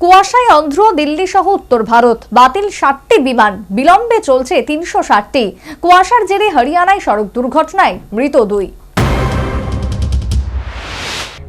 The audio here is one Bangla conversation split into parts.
কুয়াশায় অন্ধ্র, দিল্লি সহ উত্তর ভারত। বাতিল 60টি বিমান, বিলম্বে চলছে 360টি। কুয়াশার জেরে হরিয়ানায় সড়ক দুর্ঘটনায় মৃত 2।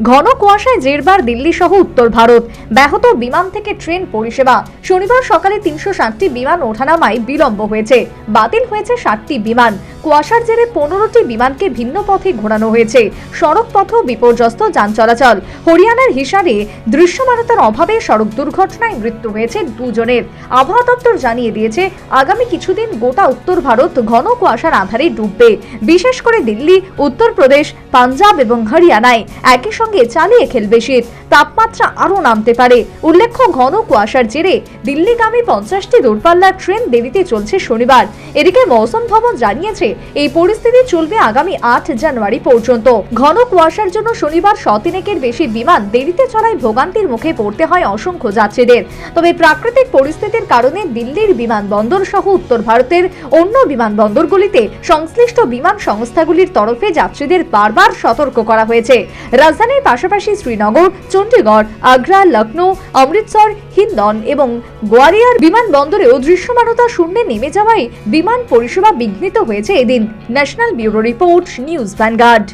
ঘন কুয়াশায় জেরবার দিল্লি সহ উত্তর ভারত। ব্যাহত বিমান থেকে ট্রেন পরিষেবা। শনিবার সকালে 360টি বিমান ওঠানামায় বিলম্ব হয়েছে। বাতিল হয়েছে 60টি বিমান। কুয়াশার জেরে 15টি বিমানকে ভিন্ন পথে ঘোরানো হয়েছে। সড়ক পথেও বিপর্যস্ত যান চলাচল। হরিয়ানার হিসারে দৃশ্যমানতার অভাবে সড়ক দুর্ঘটনায় মৃত্যু হয়েছে 2 জনের। আবহাওয়া দপ্তর জানিয়ে দিয়েছে, আগামী কিছুদিন গোটা উত্তর ভারত ঘন কুয়াশার আঁধারে ডুববে। বিশেষ করে দিল্লি, উত্তরপ্রদেশ, পাঞ্জাব এবং হরিয়ানায় একই সঙ্গে চালিয়ে খেলবে শীত। তাপমাত্রা আরও নামতে পারে। উল্লেখ্য, ঘন কুয়াশার জেরে দিল্লিগামী 50টি দূরপাল্লার ট্রেন দেরিতে চলছে শনিবার। এদিকে মৌসুম ভবন জানিয়েছে, এই পরিস্থিতি চলবে আগামী 8 জানুয়ারি পর্যন্ত। ঘন কুয়াশার জন্য শনিবার 100-এর বেশি বিমান দেরিতে চলায় ভোগান্তির মুখে পড়তে হয় অসংখ্য যাত্রীদের। তবে প্রাকৃতিক পরিস্থিতির কারণে দিল্লির বিমানবন্দর সহ উত্তর ভারতের অন্য বিমানবন্দরগুলিতে সংশ্লিষ্ট বিমান সংস্থাগুলির তরফে যাত্রীদের বারবার সতর্ক করা হয়েছে। রাজধানীর পাশাপাশি শ্রীনগর, চণ্ডীগড়, আগ্রা, লখনৌ, অমৃতসর, হিন্দন এবং গোয়ালিয়র বিমানবন্দরেও দৃশ্যমানতা শূন্যে নেমে যাওয়ায় বিমান পরিষেবা বিঘ্নিত হয়েছে এদিন। National bureau report, news vanguard.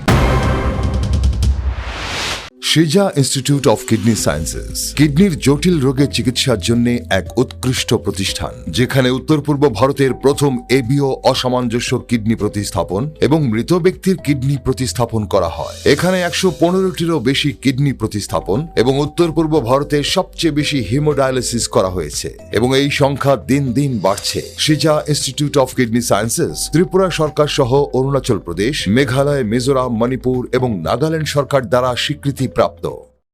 Shija Institute of Kidney Sciences কিডনির জটিল রোগের চিকিৎসার জন্য এক উৎকৃষ্ট প্রতিষ্ঠান, যেখানে উত্তর পূর্ব ভারতের প্রথম এবিও অসামঞ্জস্য কিডনি প্রতিস্থাপন এবং মৃত ব্যক্তির কিডনি প্রতিস্থাপন করা হয়। এখানে 115টিরও বেশি কিডনি প্রতিস্থাপন এবং উত্তর পূর্ব ভারতে সবচেয়ে বেশি হিমোডায়ালিসিস করা হয়েছে এবং এই সংখ্যা দিন দিন বাড়ছে। Shija institute of kidney sciences Tripura সরকার সহ অরুণাচল প্রদেশ, মেঘালয়, মিজোরাম, মণিপুর এবং নাগাল্যান্ড সরকার দ্বারা স্বীকৃতি প্রাপ্ত।